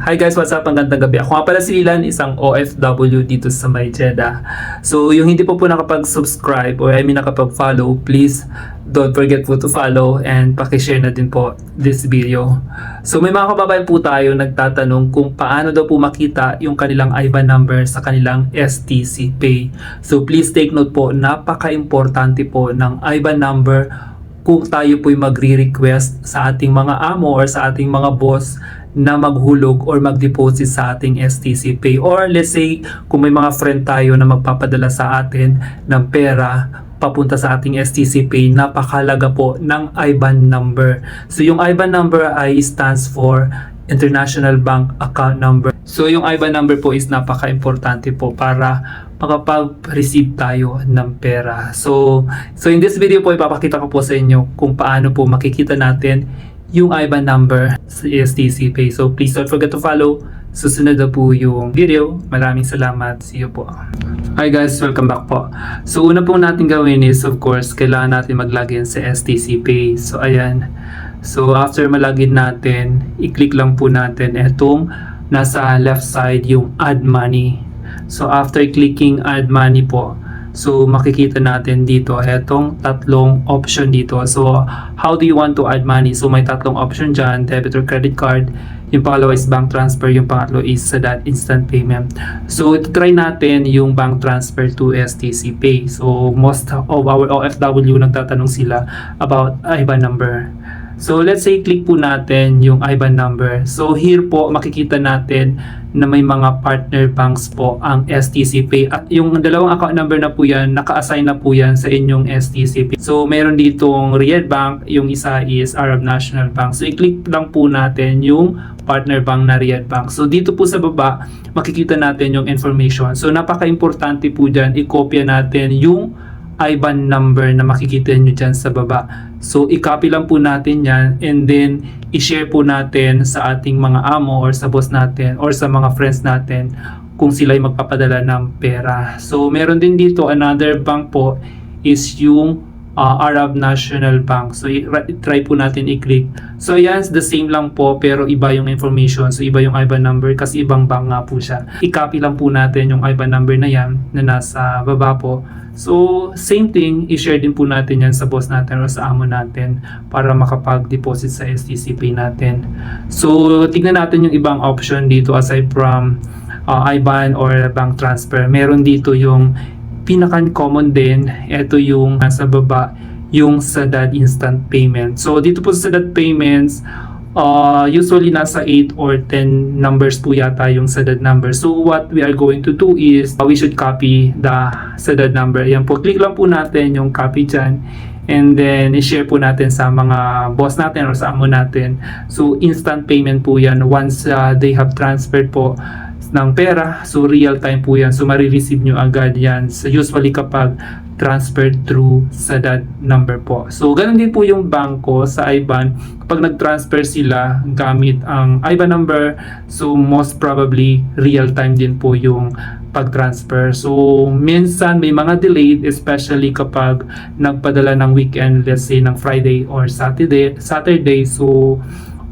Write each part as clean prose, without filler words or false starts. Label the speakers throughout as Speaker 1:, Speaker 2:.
Speaker 1: Hi guys, what's up? Ang gandang gabi. Ako nga pala si Ilan, isang OFW dito sa may Jeddah. So, yung hindi po nakapag-subscribe or nakapag-follow, please don't forget po to follow and pakishare na din po this video. So, may mga kababayan po tayo nagtatanong kung paano daw po makita yung kanilang IBAN number sa kanilang STC Pay. So, please take note po, napaka-importante po ng IBAN number kung tayo po'y magre-request sa ating mga amo or sa ating mga boss na maghulog or mag-deposit sa ating STC Pay. Or let's say, kung may mga friend tayo na magpapadala sa atin ng pera papunta sa ating STC Pay, napakalaga po ng IBAN number. So yung IBAN number ay stands for International Bank Account Number. So yung IBAN number po is napaka-importante po para makapag-receive tayo ng pera. So in this video po, ipapakita ko po sa inyo kung paano po makikita natin yung IBAN number sa STC Pay. So please don't forget to follow. Susunod na po yung video. Maraming salamat. See you po. Hi guys, welcome back po. So una pong natin gawin is, of course, kailangan natin mag-login sa STC Pay. So ayan. So after malagin natin, i-click lang po natin itong nasa left side yung Add Money. So after clicking Add Money po, so makikita natin dito itong tatlong option dito. So how do you want to add money? So may tatlong option dyan, debit or credit card. Yung pangalawa is bank transfer, yung pangatlo is sa that instant payment. So try natin yung bank transfer to STC Pay. So most of our OFW nagtatanong sila about IBAN number. So let's say click po natin yung IBAN number. So here po makikita natin na may mga partner banks po ang STC Pay. At yung dalawang account number na po yan, naka-assign na po yan sa inyong STC Pay. So meron ditong Riyadh Bank, yung isa is Arab National Bank. So i-click lang po natin yung partner bank na Riyadh Bank. So dito po sa baba, makikita natin yung information. So napaka-importante po dyan, i-copy natin yung IBAN number na makikita nyo dyan sa baba. So i-copy lang po natin yan and then i-share po natin sa ating mga amo or sa boss natin or sa mga friends natin kung sila ay magpapadala ng pera. So meron din dito another bank po is yung Arab National Bank. So try po natin i-click. So yan, the same lang po pero iba yung information. So iba yung IBAN number kasi ibang bank nga po siya. I-copy lang po natin yung IBAN number na yan na nasa baba po. So same thing, i-share din po natin yan sa boss natin o sa amo natin para makapag-deposit sa STC Pay natin. So tignan natin yung ibang option dito aside from IBAN or bank transfer. Meron dito yung pinaka-common din, ito yung nasa baba, yung Sadad Instant Payment. So dito po sa Sadad Payments, usually nasa 8 or 10 numbers po yata yung Sadad number. So what we are going to do is, we should copy the Sadad number. Yan po, click lang po natin yung copy dyan. And then, i-share po natin sa mga boss natin or sa amo natin. So instant payment po yan once they have transferred po ng pera, so real time po yan, so marireceive nyo agad yan, so usually kapag transferred through sa that number po. So ganun din po yung bangko sa IBAN, kapag nag-transfer sila gamit ang IBAN number, so most probably real time din po yung pag-transfer. So minsan may mga delayed, especially kapag nagpadala ng weekend, let's say ng Friday or Saturday, so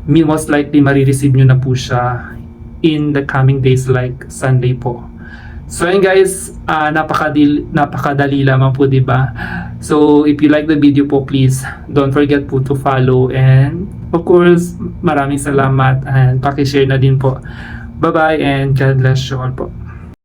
Speaker 1: most likely marireceive nyo na po siya in the coming days like Sunday po. So ayun guys, napakadali lamang po, diba? So if you like the video po, please don't forget po to follow and of course maraming salamat and paki-share na din po. Bye bye and God bless you all po.